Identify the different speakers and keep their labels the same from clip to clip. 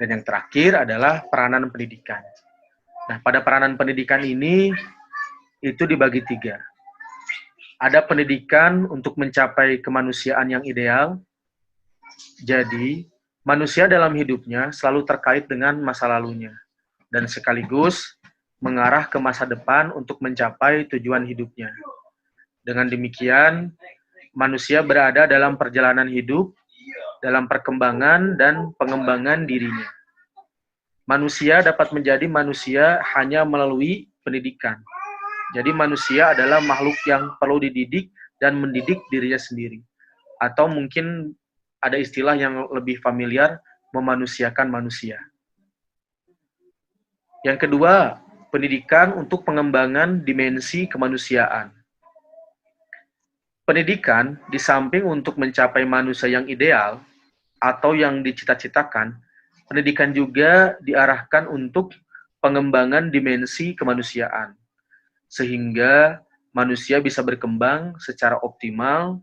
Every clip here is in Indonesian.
Speaker 1: Dan yang terakhir adalah peranan pendidikan. Nah, pada peranan pendidikan ini itu dibagi 3. Ada pendidikan untuk mencapai kemanusiaan yang ideal. Jadi, manusia dalam hidupnya selalu terkait dengan masa lalunya dan sekaligus mengarah ke masa depan untuk mencapai tujuan hidupnya. Dengan demikian, manusia berada dalam perjalanan hidup, dalam perkembangan dan pengembangan dirinya. Manusia dapat menjadi manusia hanya melalui pendidikan. Jadi manusia adalah makhluk yang perlu dididik dan mendidik dirinya sendiri. Atau mungkin ada istilah yang lebih familiar, memanusiakan manusia. Yang kedua, pendidikan untuk pengembangan dimensi kemanusiaan. Pendidikan, di samping untuk mencapai manusia yang ideal atau yang dicita-citakan, pendidikan juga diarahkan untuk pengembangan dimensi kemanusiaan, sehingga manusia bisa berkembang secara optimal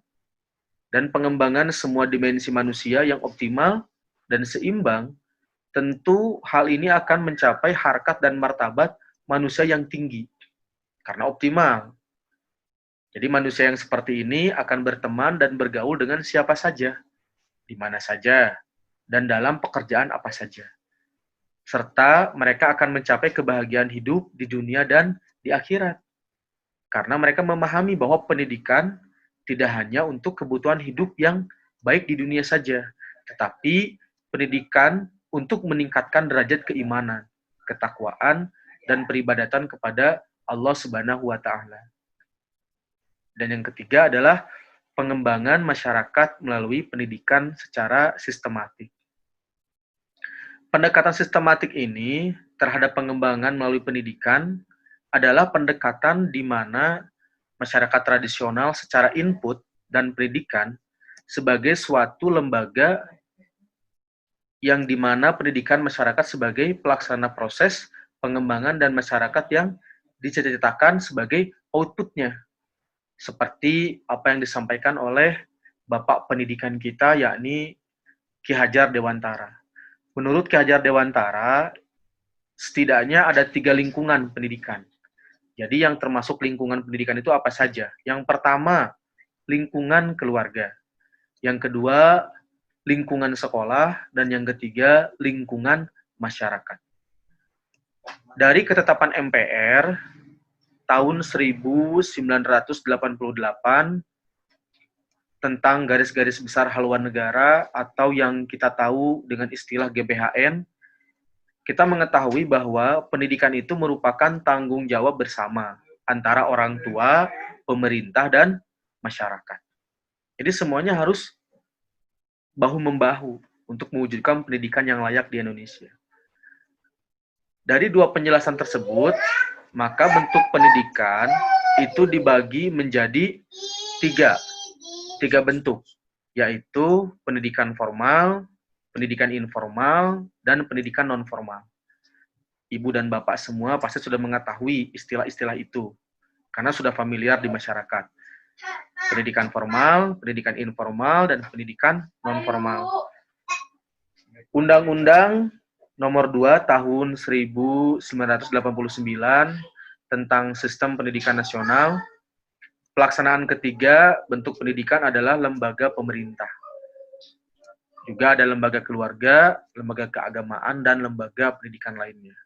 Speaker 1: dan pengembangan semua dimensi manusia yang optimal dan seimbang, tentu hal ini akan mencapai harkat dan martabat manusia yang tinggi, karena optimal. Jadi manusia yang seperti ini akan berteman dan bergaul dengan siapa saja, di mana saja, dan dalam pekerjaan apa saja. Serta mereka akan mencapai kebahagiaan hidup di dunia dan di akhirat. Karena mereka memahami bahwa pendidikan tidak hanya untuk kebutuhan hidup yang baik di dunia saja, tetapi pendidikan untuk meningkatkan derajat keimanan, ketakwaan, dan peribadatan kepada Allah Subhanahu wa Ta'ala. Dan yang ketiga adalah pengembangan masyarakat melalui pendidikan secara sistematik. Pendekatan sistematik ini terhadap pengembangan melalui pendidikan adalah pendekatan di mana masyarakat tradisional secara input dan pendidikan sebagai suatu lembaga yang di mana pendidikan masyarakat sebagai pelaksana proses pengembangan dan masyarakat yang dicita-citakan sebagai outputnya. Seperti apa yang disampaikan oleh Bapak Pendidikan kita, yakni Ki Hajar Dewantara. Menurut Ki Hajar Dewantara, setidaknya ada 3 lingkungan pendidikan. Jadi yang termasuk lingkungan pendidikan itu apa saja? Yang pertama, lingkungan keluarga. Yang kedua, lingkungan sekolah. Dan yang ketiga, lingkungan masyarakat. Dari ketetapan MPR, tahun 1988, tentang garis-garis besar haluan negara, atau yang kita tahu dengan istilah GBHN, kita mengetahui bahwa pendidikan itu merupakan tanggung jawab bersama antara orang tua, pemerintah, dan masyarakat. Jadi semuanya harus bahu-membahu untuk mewujudkan pendidikan yang layak di Indonesia. Dari 2 penjelasan tersebut, maka bentuk pendidikan itu dibagi menjadi 3 bentuk, yaitu pendidikan formal, pendidikan informal, dan pendidikan non-formal. Ibu dan Bapak semua pasti sudah mengetahui istilah-istilah itu, karena sudah familiar di masyarakat. Pendidikan formal, pendidikan informal, dan pendidikan non-formal. Undang-Undang Nomor 2 Tahun 1989 tentang Sistem Pendidikan Nasional, pelaksanaan ketiga bentuk pendidikan adalah lembaga pemerintah. Juga ada lembaga keluarga, lembaga keagamaan, dan lembaga pendidikan lainnya.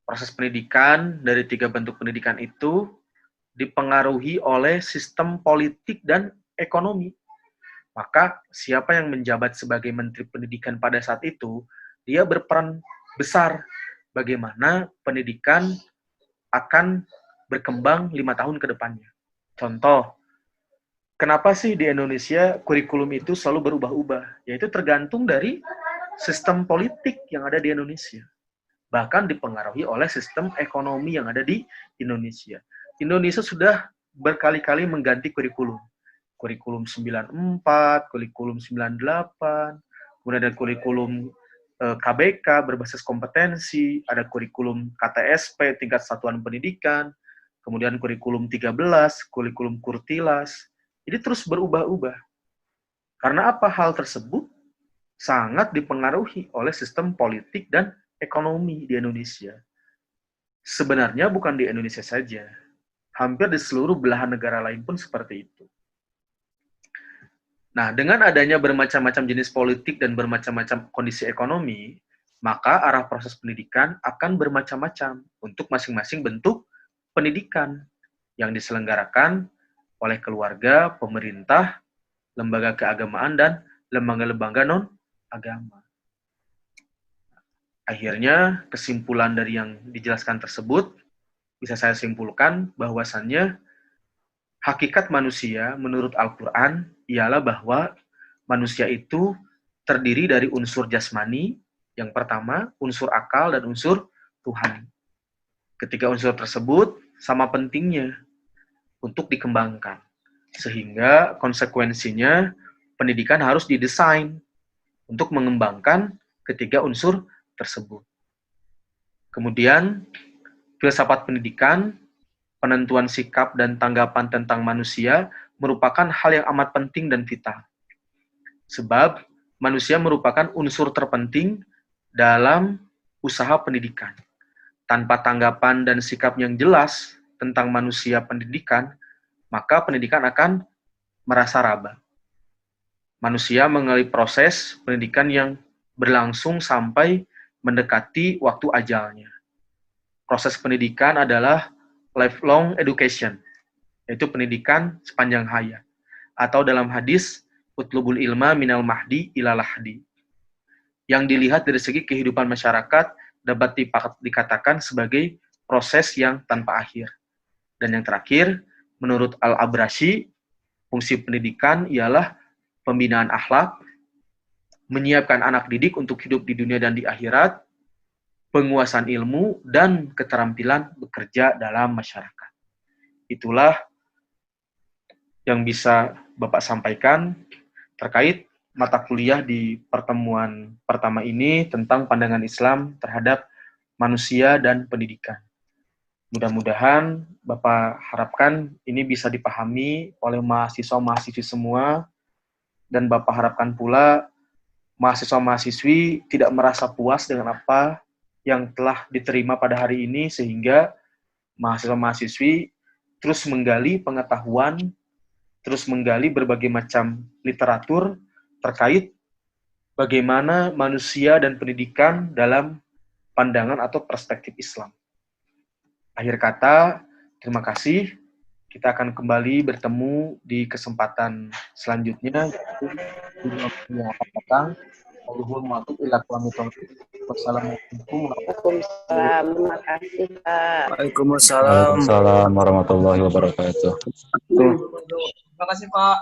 Speaker 1: Proses pendidikan dari 3 bentuk pendidikan itu dipengaruhi oleh sistem politik dan ekonomi. Maka siapa yang menjabat sebagai Menteri Pendidikan pada saat itu, dia berperan besar bagaimana pendidikan akan berkembang 5 tahun ke depannya. Contoh, kenapa sih di Indonesia kurikulum itu selalu berubah-ubah? Yaitu tergantung dari sistem politik yang ada di Indonesia. Bahkan dipengaruhi oleh sistem ekonomi yang ada di Indonesia. Indonesia sudah berkali-kali mengganti kurikulum. Kurikulum 94, kurikulum 98, kemudian ada kurikulum KBK berbasis kompetensi, ada kurikulum KTSP, tingkat satuan pendidikan, kemudian kurikulum 13, kurikulum Kurtilas. Jadi terus berubah-ubah. Karena apa hal tersebut? sangat dipengaruhi oleh sistem politik dan ekonomi di Indonesia. Sebenarnya bukan di Indonesia saja, hampir di seluruh belahan negara lain pun seperti itu. Nah, dengan adanya bermacam-macam jenis politik dan bermacam-macam kondisi ekonomi, maka arah proses pendidikan akan bermacam-macam untuk masing-masing bentuk pendidikan yang diselenggarakan oleh keluarga, pemerintah, lembaga keagamaan, dan lembaga-lembaga non-agama. Akhirnya, kesimpulan dari yang dijelaskan tersebut, bisa saya simpulkan bahwasannya hakikat manusia menurut Al-Quran ialah bahwa manusia itu terdiri dari unsur jasmani, yang pertama, unsur akal, dan unsur Tuhan. Ketiga unsur tersebut sama pentingnya untuk dikembangkan. Sehingga konsekuensinya pendidikan harus didesain untuk mengembangkan ketiga unsur tersebut. Kemudian, filsafat pendidikan, penentuan sikap dan tanggapan tentang manusia merupakan hal yang amat penting dan vital. Sebab manusia merupakan unsur terpenting dalam usaha pendidikan. Tanpa tanggapan dan sikap yang jelas tentang manusia pendidikan, maka pendidikan akan merasa raba. Manusia mengalami proses pendidikan yang berlangsung sampai mendekati waktu ajalnya. Proses pendidikan adalah lifelong education, yaitu pendidikan sepanjang hayat. Atau dalam hadis, utlubul ilma minal mahdi ilal lahdi. Yang dilihat dari segi kehidupan masyarakat dapat dikatakan sebagai proses yang tanpa akhir. Dan yang terakhir, menurut Al-Abrashi, fungsi pendidikan ialah pembinaan akhlak, menyiapkan anak didik untuk hidup di dunia dan di akhirat, penguasaan ilmu, dan keterampilan bekerja dalam masyarakat. Itulah yang bisa Bapak sampaikan terkait mata kuliah di pertemuan pertama ini tentang pandangan Islam terhadap manusia dan pendidikan. Mudah-mudahan Bapak harapkan ini bisa dipahami oleh mahasiswa-mahasiswi semua, dan Bapak harapkan pula mahasiswa-mahasiswi tidak merasa puas dengan apa yang telah diterima pada hari ini, sehingga mahasiswa-mahasiswi terus menggali pengetahuan, terus menggali berbagai macam literatur terkait bagaimana manusia dan pendidikan dalam pandangan atau perspektif Islam. Akhir kata, terima kasih. Kita akan kembali bertemu di kesempatan selanjutnya, yaitu di yang akan datang. Wassalamualaikum
Speaker 2: Terima kasih, Pak.
Speaker 3: Waalaikumsalam warahmatullahi wabarakatuh.
Speaker 4: Terima kasih, Pak.